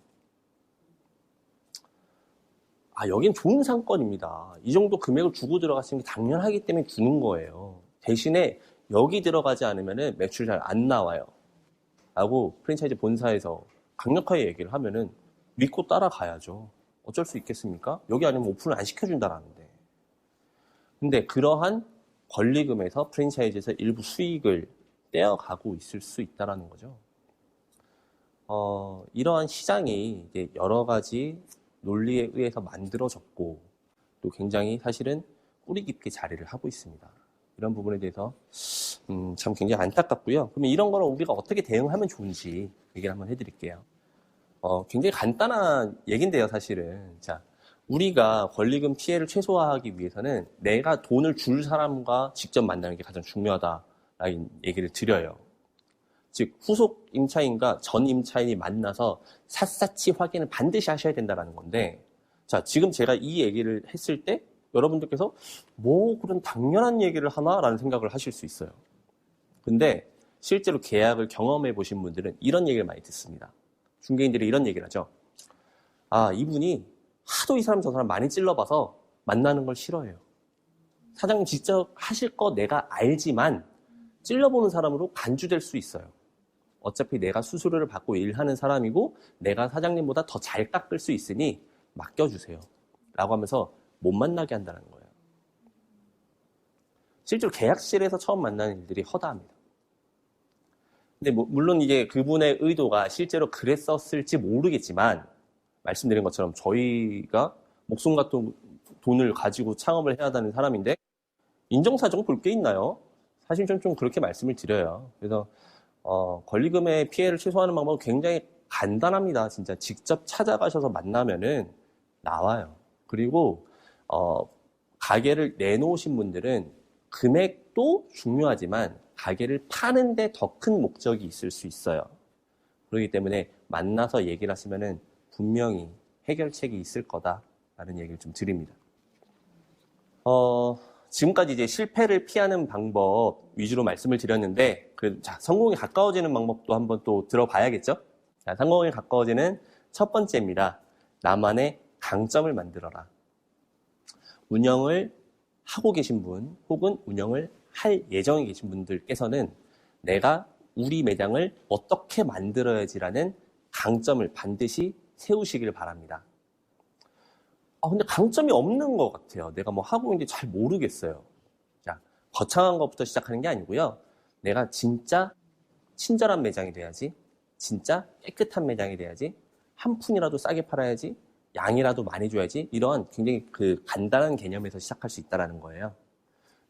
여긴 좋은 상권입니다. 이 정도 금액을 주고 들어갔으니 당연하기 때문에 주는 거예요. 대신에 여기 들어가지 않으면 매출 잘 안 나와요. 라고 프랜차이즈 본사에서 강력하게 얘기를 하면은 믿고 따라가야죠. 어쩔 수 있겠습니까? 여기 아니면 오픈을 안 시켜준다라는데. 근데 그러한 권리금에서 프랜차이즈에서 일부 수익을 떼어가고 있을 수 있다는 거죠. 이러한 시장이 이제 여러 가지 논리에 의해서 만들어졌고 또 굉장히 사실은 뿌리 깊게 자리를 하고 있습니다. 이런 부분에 대해서 참 굉장히 안타깝고요. 그러면 이런 거를 우리가 어떻게 대응하면 좋은지 얘기를 한번 해드릴게요. 굉장히 간단한 얘기인데요, 사실은. 자, 우리가 권리금 피해를 최소화하기 위해서는 내가 돈을 줄 사람과 직접 만나는 게 가장 중요하다라는 얘기를 드려요. 즉, 후속 임차인과 전 임차인이 만나서 샅샅이 확인을 반드시 하셔야 된다는 건데, 자, 지금 제가 이 얘기를 했을 때 여러분들께서 뭐 그런 당연한 얘기를 하나라는 생각을 하실 수 있어요. 근데 실제로 계약을 경험해 보신 분들은 이런 얘기를 많이 듣습니다. 중개인들이 이런 얘기를 하죠. 이분이 하도 이 사람 저 사람 많이 찔러봐서 만나는 걸 싫어해요. 사장님 직접 하실 거 내가 알지만 찔러보는 사람으로 간주될 수 있어요. 어차피 내가 수수료를 받고 일하는 사람이고 내가 사장님보다 더 잘 깎을 수 있으니 맡겨주세요. 라고 하면서 못 만나게 한다는 거예요. 실제로 계약실에서 처음 만나는 일들이 허다합니다. 근데 물론 이게 그분의 의도가 실제로 그랬었을지 모르겠지만 말씀드린 것처럼 저희가 목숨 같은 돈을 가지고 창업을 해야 하는 사람인데 인정사정 볼 게 있나요? 사실 좀 그렇게 말씀을 드려요. 그래서 권리금의 피해를 최소화하는 방법은 굉장히 간단합니다. 진짜 직접 찾아가셔서 만나면은 나와요. 그리고 가게를 내놓으신 분들은 금액도 중요하지만 가게를 파는데 더 큰 목적이 있을 수 있어요. 그렇기 때문에 만나서 얘기를 하시면은 분명히 해결책이 있을 거다라는 얘기를 좀 드립니다. 지금까지 이제 실패를 피하는 방법 위주로 말씀을 드렸는데, 자, 성공에 가까워지는 방법도 한번 또 들어봐야겠죠? 자, 성공에 가까워지는 첫 번째입니다. 나만의 강점을 만들어라. 운영을 하고 계신 분 혹은 운영을 할 예정에 계신 분들께서는 내가 우리 매장을 어떻게 만들어야지라는 강점을 반드시 세우시길 바랍니다. 근데 강점이 없는 것 같아요. 내가 뭐 하고 있는데 잘 모르겠어요. 자, 거창한 것부터 시작하는 게 아니고요. 내가 진짜 친절한 매장이 돼야지, 진짜 깨끗한 매장이 돼야지, 한 푼이라도 싸게 팔아야지, 양이라도 많이 줘야지, 이러한 굉장히 그 간단한 개념에서 시작할 수 있다는 거예요.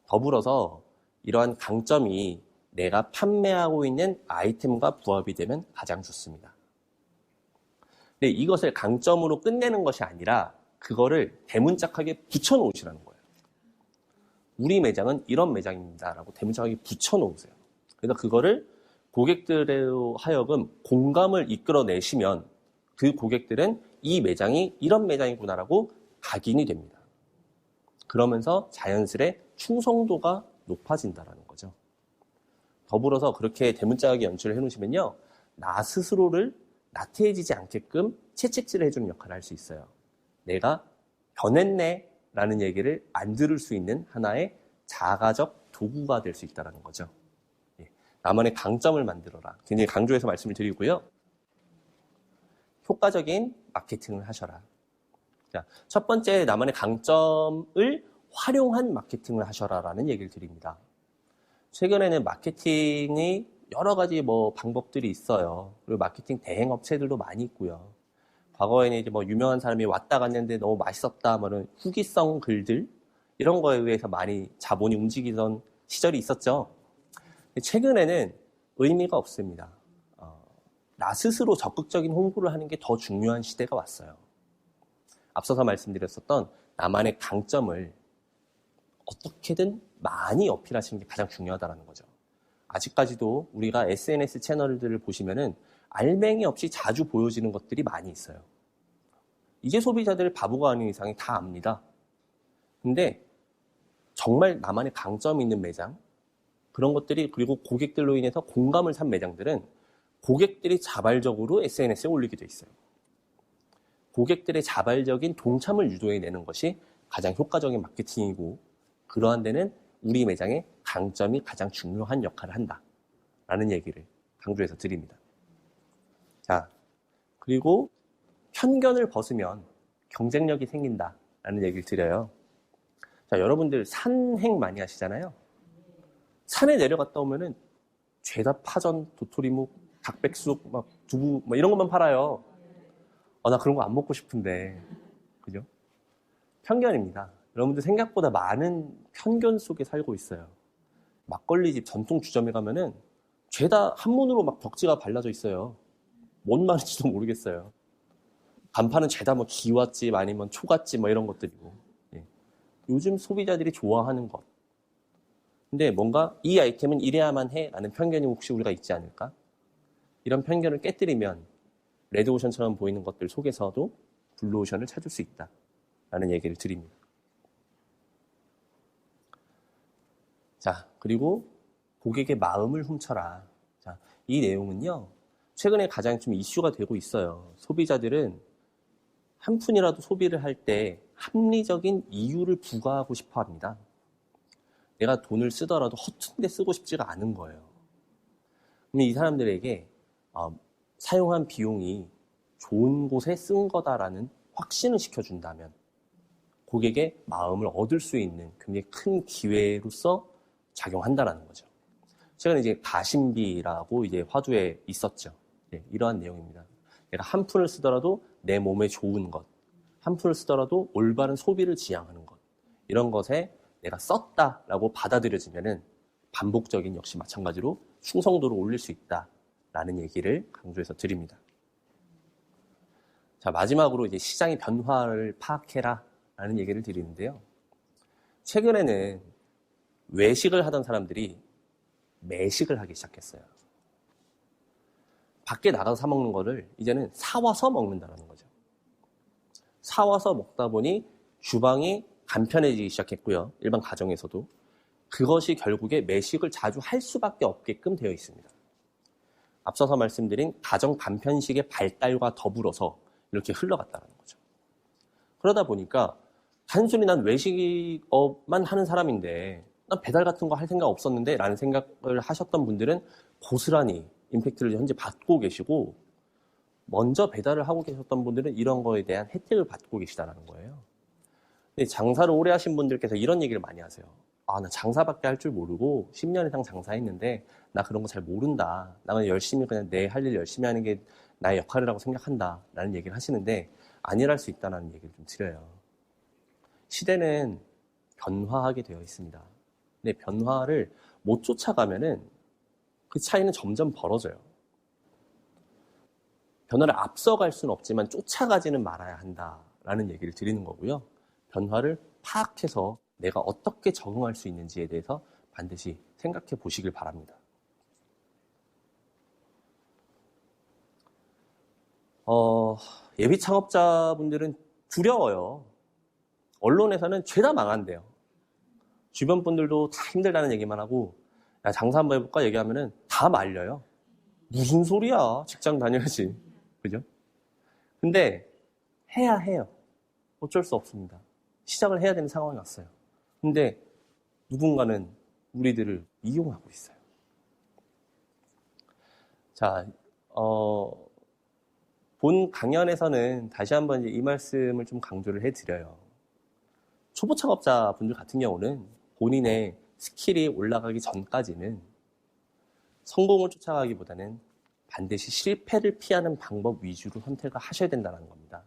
더불어서 이러한 강점이 내가 판매하고 있는 아이템과 부합이 되면 가장 좋습니다. 근데 이것을 강점으로 끝내는 것이 아니라 그거를 대문짝하게 붙여놓으시라는 거예요. 우리 매장은 이런 매장입니다라고 대문짝하게 붙여놓으세요. 그래서 그거를 고객들로 하여금 공감을 이끌어내시면 그 고객들은 이 매장이 이런 매장이구나라고 각인이 됩니다. 그러면서 자연스레 충성도가 높아진다는 거죠. 더불어서 그렇게 대문짝하게 연출을 해놓으시면요, 나 스스로를 나태해지지 않게끔 채찍질을 해주는 역할을 할 수 있어요. 내가 변했네 라는 얘기를 안 들을 수 있는 하나의 자가적 도구가 될 수 있다는 거죠. 나만의 강점을 만들어라. 굉장히 강조해서 말씀을 드리고요. 효과적인 마케팅을 하셔라. 자, 첫 번째 나만의 강점을 활용한 마케팅을 하셔라라는 얘기를 드립니다. 최근에는 마케팅이 여러 가지 방법들이 있어요. 그리고 마케팅 대행 업체들도 많이 있고요. 과거에는 이제 유명한 사람이 왔다 갔는데 너무 맛있었다, 후기성 글들, 이런 거에 의해서 많이 자본이 움직이던 시절이 있었죠. 최근에는 의미가 없습니다. 나 스스로 적극적인 홍보를 하는 게 더 중요한 시대가 왔어요. 앞서서 말씀드렸었던 나만의 강점을 어떻게든 많이 어필하시는 게 가장 중요하다는 거죠. 아직까지도 우리가 SNS 채널들을 보시면은 알맹이 없이 자주 보여지는 것들이 많이 있어요. 이제 소비자들 바보가 아닌 이상이 다 압니다. 근데 정말 나만의 강점이 있는 매장, 그런 것들이, 그리고 고객들로 인해서 공감을 산 매장들은 고객들이 자발적으로 SNS에 올리게 돼 있어요. 고객들의 자발적인 동참을 유도해내는 것이 가장 효과적인 마케팅이고, 그러한 데는 우리 매장의 강점이 가장 중요한 역할을 한다라는 얘기를 강조해서 드립니다. 자, 그리고 편견을 벗으면 경쟁력이 생긴다라는 얘기를 드려요. 자, 여러분들 산행 많이 하시잖아요. 산에 내려갔다 오면은 죄다 파전, 도토리묵, 닭백숙, 막 두부, 막 이런 것만 팔아요. 나 그런 거 안 먹고 싶은데. 그죠? 편견입니다. 여러분들 생각보다 많은 편견 속에 살고 있어요. 막걸리집 전통 주점에 가면은 죄다 한문으로 막 벽지가 발라져 있어요. 뭔 말인지도 모르겠어요. 간판은 죄다 뭐 기와집 아니면 초가집 뭐 이런 것들이고. 예. 요즘 소비자들이 좋아하는 것. 근데 뭔가 이 아이템은 이래야만 해 라는 편견이 혹시 우리가 있지 않을까? 이런 편견을 깨뜨리면 레드오션처럼 보이는 것들 속에서도 블루오션을 찾을 수 있다 라는 얘기를 드립니다. 자, 그리고 고객의 마음을 훔쳐라. 자, 이 내용은요, 최근에 가장 좀 이슈가 되고 있어요. 소비자들은 한 푼이라도 소비를 할 때 합리적인 이유를 부과하고 싶어 합니다. 내가 돈을 쓰더라도 허튼 데 쓰고 싶지가 않은 거예요. 근데 이 사람들에게 사용한 비용이 좋은 곳에 쓴 거다라는 확신을 시켜준다면 고객의 마음을 얻을 수 있는 굉장히 큰 기회로서 작용한다라는 거죠. 최근에 이제 가심비라고 이제 화두에 있었죠. 네, 이러한 내용입니다. 내가 한 푼을 쓰더라도 내 몸에 좋은 것, 한 푼을 쓰더라도 올바른 소비를 지향하는 것, 이런 것에 내가 썼다라고 받아들여지면은 반복적인 역시 마찬가지로 충성도를 올릴 수 있다라는 얘기를 강조해서 드립니다. 자, 마지막으로 이제 시장의 변화를 파악해라라는 얘기를 드리는데요. 최근에는 외식을 하던 사람들이 매식을 하기 시작했어요. 밖에 나가서 사 먹는 거를 이제는 사와서 먹는다는 거죠. 사와서 먹다 보니 주방이 간편해지기 시작했고요. 일반 가정에서도. 그것이 결국에 매식을 자주 할 수밖에 없게끔 되어 있습니다. 앞서서 말씀드린 가정 간편식의 발달과 더불어서 이렇게 흘러갔다는 거죠. 그러다 보니까 단순히 난 외식업만 하는 사람인데 난 배달 같은 거 할 생각 없었는데 라는 생각을 하셨던 분들은 고스란히 임팩트를 현재 받고 계시고, 먼저 배달을 하고 계셨던 분들은 이런 거에 대한 혜택을 받고 계시다는 거예요. 근데 장사를 오래 하신 분들께서 이런 얘기를 많이 하세요. 나 장사밖에 할 줄 모르고 10년 이상 장사했는데 나 그런 거 잘 모른다. 나는 열심히 그냥 내 할 일 열심히 하는 게 나의 역할이라고 생각한다. 라는 얘기를 하시는데 아니랄 수 있다는 얘기를 좀 드려요. 시대는 변화하게 되어 있습니다. 근데 변화를 못 쫓아가면은 그 차이는 점점 벌어져요. 변화를 앞서갈 수는 없지만 쫓아가지는 말아야 한다라는 얘기를 드리는 거고요. 변화를 파악해서 내가 어떻게 적응할 수 있는지에 대해서 반드시 생각해 보시길 바랍니다. 예비 창업자분들은 두려워요. 언론에서는 죄다 망한대요. 주변 분들도 다 힘들다는 얘기만 하고, 야, 장사 한번 해볼까 얘기하면은 다 말려요. 무슨 소리야? 직장 다녀야지. 그죠? 근데 해야 해요. 어쩔 수 없습니다. 시작을 해야 되는 상황이 왔어요. 근데 누군가는 우리들을 이용하고 있어요. 자, 본 강연에서는 다시 한번 이 말씀을 좀 강조를 해드려요. 초보 창업자분들 같은 경우는 본인의 스킬이 올라가기 전까지는 성공을 쫓아가기보다는 반드시 실패를 피하는 방법 위주로 선택을 하셔야 된다는 겁니다.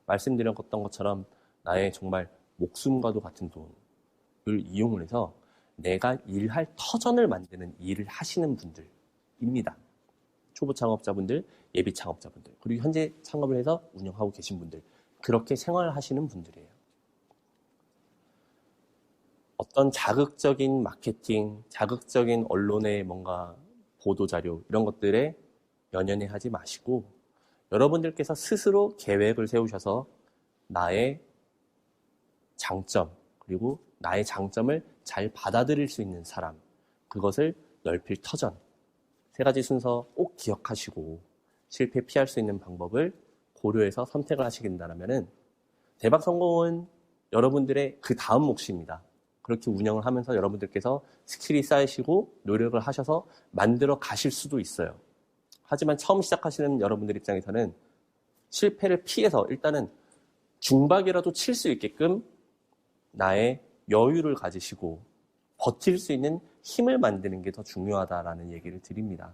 말씀드렸던 것처럼 나의 정말 목숨과도 같은 돈을 이용을 해서 내가 일할 터전을 만드는 일을 하시는 분들입니다. 초보 창업자분들, 예비 창업자분들, 그리고 현재 창업을 해서 운영하고 계신 분들, 그렇게 생활하시는 분들이에요. 어떤 자극적인 마케팅, 자극적인 언론의 뭔가 보도자료 이런 것들에 연연해 하지 마시고 여러분들께서 스스로 계획을 세우셔서 나의 장점, 그리고 나의 장점을 잘 받아들일 수 있는 사람, 그것을 넓힐 터전. 3가지 순서 꼭 기억하시고 실패 피할 수 있는 방법을 고려해서 선택을 하시게 된다면 대박 성공은 여러분들의 그 다음 몫입니다. 그렇게 운영을 하면서 여러분들께서 스킬이 쌓이시고 노력을 하셔서 만들어 가실 수도 있어요. 하지만 처음 시작하시는 여러분들 입장에서는 실패를 피해서 일단은 중박이라도 칠 수 있게끔 나의 여유를 가지시고 버틸 수 있는 힘을 만드는 게 더 중요하다라는 얘기를 드립니다.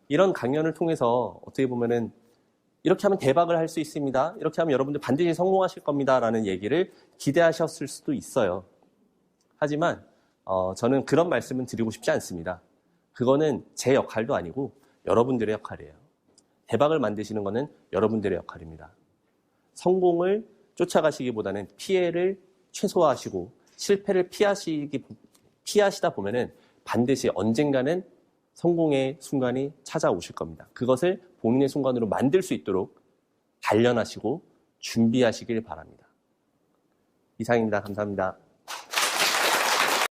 이런 강연을 통해서 어떻게 보면은 이렇게 하면 대박을 할 수 있습니다. 이렇게 하면 여러분들 반드시 성공하실 겁니다. 라는 얘기를 기대하셨을 수도 있어요. 하지만 저는 그런 말씀은 드리고 싶지 않습니다. 그거는 제 역할도 아니고 여러분들의 역할이에요. 대박을 만드시는 거는 여러분들의 역할입니다. 성공을 쫓아가시기보다는 피해를 최소화하시고 실패를 피하시다 보면은 반드시 언젠가는 성공의 순간이 찾아오실 겁니다. 그것을 본인의 순간으로 만들 수 있도록 단련하시고 준비하시길 바랍니다. 이상입니다. 감사합니다.